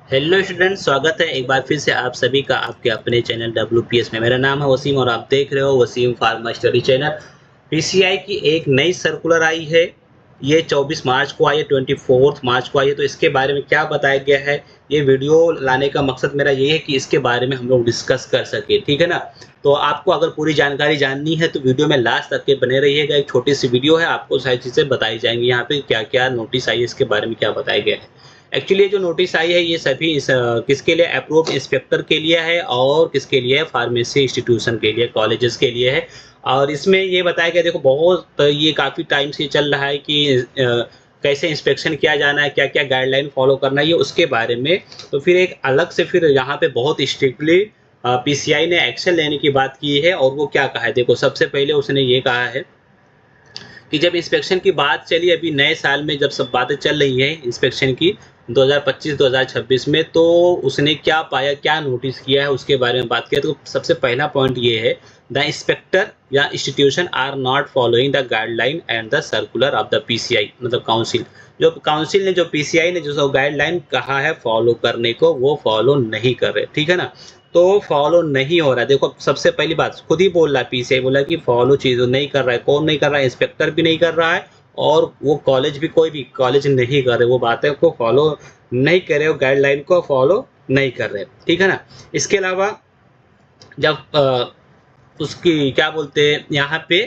Hello student, स्वागत है एक बार फिर से आप सभी का आपके अपने चैनल WPS में। मेरा नाम है वसीम और आप देख रहे हो Wasim pharma study channel. PCI की एक नई सर्कुलर आई है। ये 24 मार्च को आई है, 24 मार्च को आई है। तो इसके बारे में क्या बताया गया है, ये वीडियो लाने का मकसद मेरा ये है कि इसके बारे में हम लोग डिस्कस कर सके, ठीक है ना। तो आपको अगर पूरी जानकारी जाननी है तो वीडियो में लास्ट तक के बने रहिएगा। एक छोटी सी वीडियो है, आपको सारी चीज़ें बताई जाएंगी यहाँ पे क्या क्या नोटिस आई है, इसके बारे में क्या बताया गया है। एक्चुअली ये जो नोटिस आई है ये सभी किसके लिए, अप्रूव्ड इंस्पेक्टर के लिए है और किसके लिए है, फार्मेसी इंस्टीट्यूशन के लिए, कॉलेजेस के लिए है। और इसमें ये बताया गया, देखो बहुत ये काफ़ी टाइम से चल रहा है कि कैसे इंस्पेक्शन किया जाना है, क्या क्या गाइडलाइन फॉलो करना है, ये उसके बारे में। तो फिर एक अलग से फिर यहाँ पे बहुत स्ट्रिक्टली पीसीआई ने एक्शन लेने की बात की है। और वो क्या कहा है, देखो सबसे पहले उसने ये कहा है कि जब इंस्पेक्शन की बात चली अभी नए साल में, जब सब बातें चल रही हैं इंस्पेक्शन की 2025-2026 में, तो उसने क्या पाया, क्या नोटिस किया है, उसके बारे में बात किया। तो सबसे पहला पॉइंट ये है, द इंस्पेक्टर या institution are not following the guideline and the circular of the PCI, मतलब काउंसिल। जो काउंसिल ने, जो पीसीआई ने जो गाइडलाइन कहा है फॉलो करने को, वो फॉलो नहीं कर रहे, ठीक है ना। तो फॉलो नहीं हो रहा है। देखो सबसे पहली बात खुद ही बोल रहा है, पीसीआई बोला कि फॉलो चीज़ नहीं कर रहा है। कौन नहीं कर रहा है? इंस्पेक्टर भी नहीं कर रहा है और वो कॉलेज भी, कोई भी कॉलेज नहीं कर रहे, वो बातें को फॉलो नहीं कर रहे, वो गाइडलाइन को फॉलो नहीं कर रहे, ठीक है ना। इसके अलावा जब उसकी क्या बोलते हैं यहाँ पे,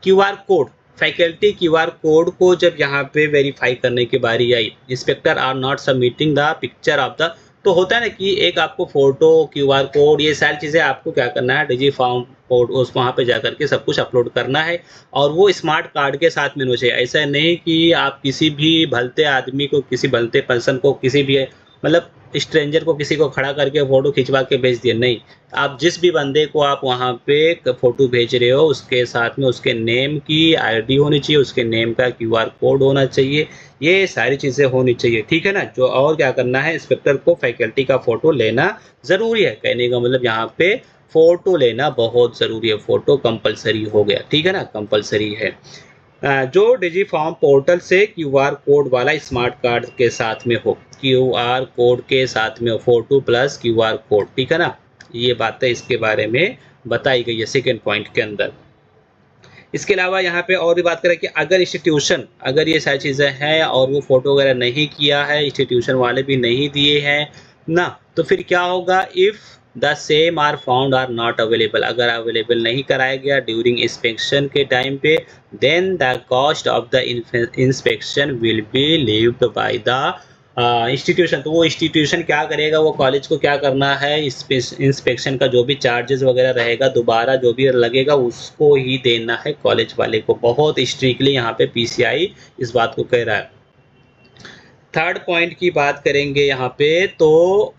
QR code, faculty QR code को जब यहाँ पे वेरीफाई करने की बारी आई, inspector are not submitting the picture of the, तो होता है ना कि एक आपको फोटो, क्यूआर कोड, ये सारी चीज़ें आपको क्या करना है, डिजी फॉर्म कोड, उस वहाँ पे जा करके सब कुछ अपलोड करना है। और वो स्मार्ट कार्ड के साथ में होना चाहिए। ऐसा नहीं कि आप किसी भी भलते आदमी को, किसी भलते पर्सन को, किसी भी मतलब स्ट्रेंजर को, किसी को खड़ा करके फोटो खिंचवा के भेज दिए, नहीं। आप जिस भी बंदे को आप वहाँ पे फोटो भेज रहे हो, उसके साथ में उसके नेम की आईडी होनी चाहिए, उसके नेम का क्यूआर कोड होना चाहिए, ये सारी चीज़ें होनी चाहिए, ठीक है ना। जो और क्या करना है, इंस्पेक्टर को फैकल्टी का फोटो लेना ज़रूरी है। कहने का मतलब यहाँ पे फोटो लेना बहुत ज़रूरी है, फोटो कंपलसरी हो गया, ठीक है ना, कंपलसरी है। जो डिजी फॉर्म पोर्टल से क्यूआर कोड वाला स्मार्ट कार्ड के साथ में हो, क्यूआर कोड के साथ में हो, फोटो प्लस क्यूआर कोड, ठीक है ना। ये बातें इसके बारे में बताई गई है सेकेंड पॉइंट के अंदर। इसके अलावा यहाँ पे और भी बात करें कि अगर इंस्टीट्यूशन, अगर ये सारी चीज़ें हैं और वो फोटो वगैरह नहीं किया है, इंस्टीट्यूशन वाले भी नहीं दिए हैं ना, तो फिर क्या होगा, if the same are found are not available, अगर अवेलेबल नहीं कराया गया ड्यूरिंग इंस्पेक्शन के टाइम पे, then the cost of the inspection will be levied by the institution. तो वो इंस्टीट्यूशन क्या करेगा, वो कॉलेज को क्या करना है, इंस्पेक्शन का जो भी चार्जेस वगैरह रहेगा, दोबारा जो भी लगेगा उसको ही देना है कॉलेज वाले को। बहुत स्ट्रिक्टली यहाँ पे पीसीआई इस बात को कह रहा है। थर्ड पॉइंट की बात करेंगे यहाँ पे, तो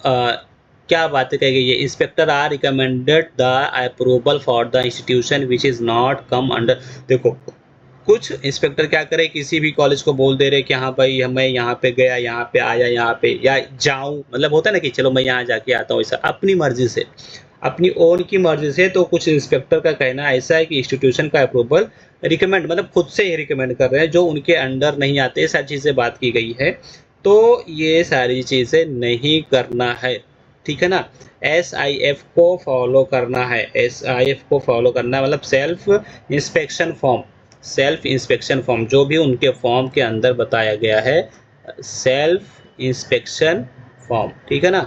क्या बातें कही गई है, inspector are recommended the approval for the institution which is not come under. देखो कुछ इंस्पेक्टर क्या करे, किसी भी कॉलेज को बोल दे रहे कि हाँ भाई मैं यहाँ पे गया, यहाँ पे आया, यहाँ पे या जाऊँ, मतलब होता है ना कि चलो मैं यहाँ जाके आता हूँ, ऐसा अपनी मर्जी से, अपनी ओन की मर्जी से। तो कुछ इंस्पेक्टर का कहना ऐसा है कि इंस्टीट्यूशन का अप्रूवल रिकमेंड, मतलब खुद से ही रिकमेंड कर रहे हैं, जो उनके अंडर नहीं आते, सारी चीज़ें बात की गई है। तो ये सारी चीज़ें नहीं करना है, ठीक है ना। SIF को फॉलो करना है, SIF को फॉलो करना मतलब self inspection form, self inspection form जो भी उनके फॉर्म के अंदर बताया गया है, सेल्फ इंस्पेक्शन फॉर्म, ठीक है ना।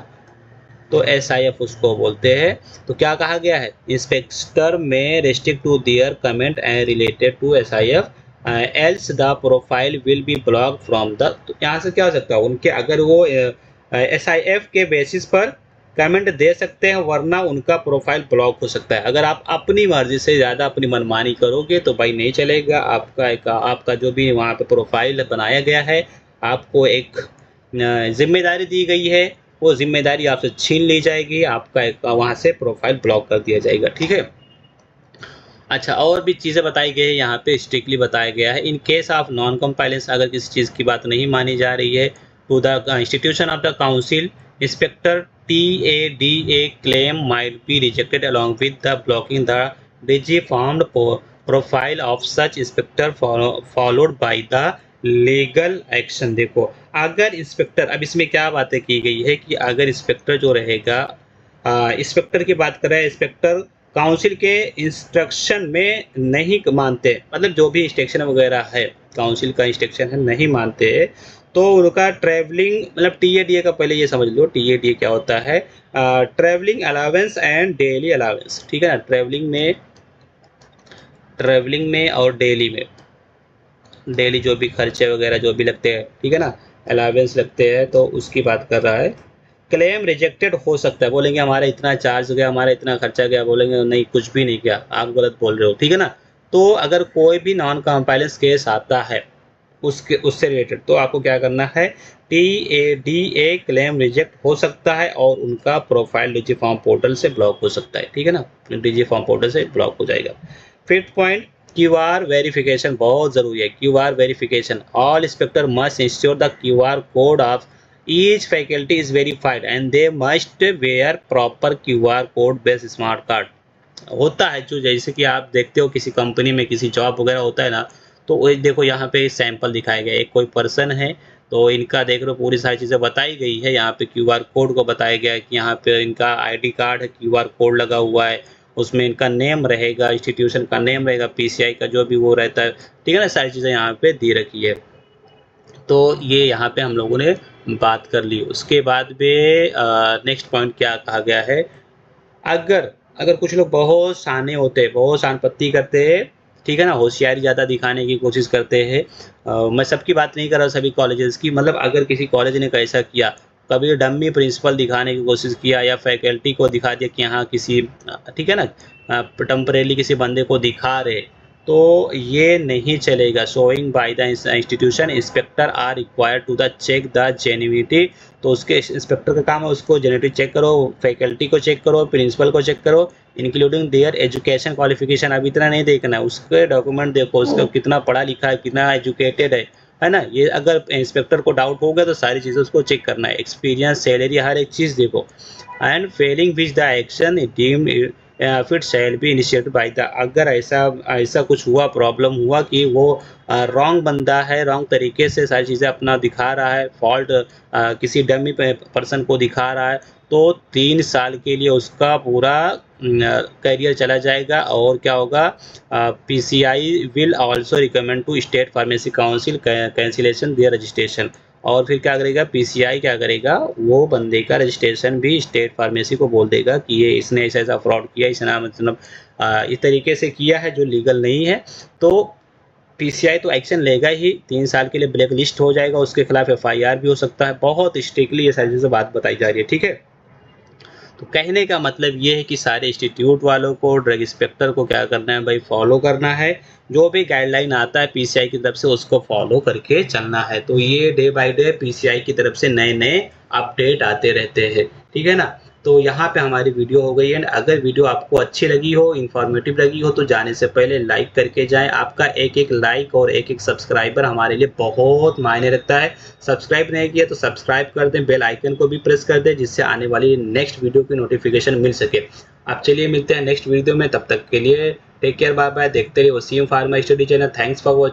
तो SIF उसको बोलते हैं। तो क्या कहा गया है, इंस्पेक्टर में restrict to their comment and related to SIF else the profile will be block from the. तो यहाँ से क्या हो सकता है, उनके अगर वो SIF के बेसिस पर कमेंट दे सकते हैं, वरना उनका प्रोफाइल ब्लॉक हो सकता है। अगर आप अपनी मर्जी से ज़्यादा अपनी मनमानी करोगे तो भाई नहीं चलेगा। आपका जो भी वहाँ पे प्रोफाइल बनाया गया है, आपको एक जिम्मेदारी दी गई है, वो जिम्मेदारी आपसे छीन ली जाएगी, आपका एक वहाँ से प्रोफाइल ब्लॉक कर दिया जाएगा, ठीक है। अच्छा, और भी चीज़ें बताई गई है यहाँ पे, स्ट्रिक्टली बताया गया है, in case of non compliance, अगर किसी चीज़ की बात नहीं मानी जा रही है, to the institution of the council, inspector TADA claim might be rejected along with the blocking the DG formed profile of such inspector followed by the legal action. देखो अगर इंस्पेक्टर, अब इसमें क्या बातें की गई है कि अगर इंस्पेक्टर जो रहेगा, इंस्पेक्टर की बात कर रहे हैं, इंस्पेक्टर काउंसिल के इंस्ट्रक्शन में नहीं मानते, मतलब जो भी इंस्ट्रक्शन वगैरह है काउंसिल का इंस्ट्रक्शन है नहीं मानते, तो उनका ट्रैवलिंग, मतलब टीएडीए का पहले ये समझ लो टीएडीए क्या होता है, travelling allowance and daily allowance, ठीक है ना। ट्रैवलिंग में और डेली में, डेली जो भी खर्चे वगैरह जो भी लगते हैं, ठीक है ना, अलावेंस लगते हैं, तो उसकी बात कर रहा है। क्लेम रिजेक्टेड हो सकता है, बोलेंगे हमारा इतना चार्ज गया, हमारा इतना खर्चा गया, बोलेंगे नहीं कुछ भी नहीं किया, आप गलत बोल रहे हो, ठीक है ना। तो अगर कोई भी नॉन कंप्लायंस केस आता है उसके उससे रिलेटेड, तो आपको क्या करना है, टीएडीए क्लेम रिजेक्ट हो सकता है और उनका प्रोफाइल डिजी फॉर्म पोर्टल से ब्लॉक हो सकता है, ठीक है ना, डिजी फॉर्म पोर्टल से ब्लॉक हो जाएगा। फिफ्थ पॉइंट, क्यूआर वेरिफिकेशन बहुत ज़रूरी है। QR verification, all inspector must ensure the QR code of each faculty is verified and they must where proper QR code based smart card. होता है जो, जैसे कि आप देखते हो किसी कंपनी में किसी जॉब वगैरह होता है ना, तो वो देखो यहाँ पे सैंपल दिखाया गया है, एक कोई पर्सन है, तो इनका देख लो पूरी सारी चीज़ें बताई गई है, यहाँ पे क्यूआर कोड को बताया गया है कि यहाँ पे इनका आईडी कार्ड है, क्यूआर कोड लगा हुआ है, उसमें इनका नेम रहेगा, इंस्टीट्यूशन का नेम रहेगा, पीसीआई का जो भी वो रहता है, ठीक है ना, सारी चीज़ें यहाँ पे दी रखी है। तो ये यहाँ पे हम लोगों ने बात कर ली। उसके बाद में नेक्स्ट पॉइंट क्या कहा गया है, अगर अगर कुछ लोग बहुत शाने होते हैं, बहुत शानपत्ती करते हैं, ठीक है ना, होशियारी ज़्यादा दिखाने की कोशिश करते हैं, मैं सबकी बात नहीं कर रहा, सभी कॉलेजेस की, मतलब अगर किसी कॉलेज ने कैसा किया, कभी डम्मी प्रिंसिपल दिखाने की कोशिश किया या फैकल्टी को दिखा दिया कि हाँ किसी, ठीक है ना, टेम्परेली किसी बंदे को दिखा रहे, तो ये नहीं चलेगा। Showing by the institution inspector are required to the check the genuinity, तो उसके इंस्पेक्टर का काम है उसको जेन्युइनिटी चेक करो, फैकल्टी को चेक करो, प्रिंसिपल को चेक करो, इंक्लूडिंग देयर एजुकेशन क्वालिफिकेशन। अब इतना नहीं देखना है, उसके डॉक्यूमेंट देखो, उसका कितना पढ़ा लिखा है, कितना एजुकेटेड है ना। ये अगर इंस्पेक्टर को डाउट हो गया तो सारी चीज़ें उसको चेक करना है, एक्सपीरियंस, सैलरी, हर एक चीज़ देखो। And failing which the action deemed फिर shall be initiated by the, अगर ऐसा ऐसा कुछ हुआ, प्रॉब्लम हुआ कि वो रॉन्ग बंदा है, रॉन्ग तरीके से सारी चीज़ें अपना दिखा रहा है, फॉल्ट किसी डमी पर्सन को दिखा रहा है, तो 3 साल के लिए उसका पूरा करियर चला जाएगा। और क्या होगा, PCI will also recommend to state pharmacy council cancellation their registration. और फिर क्या करेगा, पीसीआई क्या करेगा, वो बंदे का रजिस्ट्रेशन भी स्टेट फार्मेसी को बोल देगा कि ये इसने ऐसा ऐसा फ्रॉड किया, इसने मतलब इस तरीके से किया है जो लीगल नहीं है। तो पीसीआई तो एक्शन लेगा ही, 3 साल के लिए ब्लैक लिस्ट हो जाएगा, उसके खिलाफ एफआईआर भी हो सकता है। बहुत स्ट्रिक्टली ये सारी चीज़ें बात बताई जा रही है, ठीक है। तो कहने का मतलब ये है कि सारे इंस्टीट्यूट वालों को, ड्रग इंस्पेक्टर को क्या करना है भाई, फॉलो करना है, जो भी गाइडलाइन आता है पीसीआई की तरफ से उसको फॉलो करके चलना है। तो ये डे बाय डे पीसीआई की तरफ से नए नए अपडेट आते रहते हैं, ठीक है ना। तो यहाँ पे हमारी वीडियो हो गई है। अगर वीडियो आपको अच्छी लगी हो, इन्फॉर्मेटिव लगी हो, तो जाने से पहले लाइक करके जाएं। आपका एक एक लाइक और एक एक सब्सक्राइबर हमारे लिए बहुत मायने रखता है। सब्सक्राइब नहीं किया तो सब्सक्राइब कर दें, बेल आइकन को भी प्रेस कर दें, जिससे आने वाली नेक्स्ट वीडियो की नोटिफिकेशन मिल सके। आप चलिए मिलते हैं नेक्स्ट वीडियो में, तब तक के लिए टेक केयर, बाय बाय। देखते रहिए Wasim pharma study channel. Thanks for watching.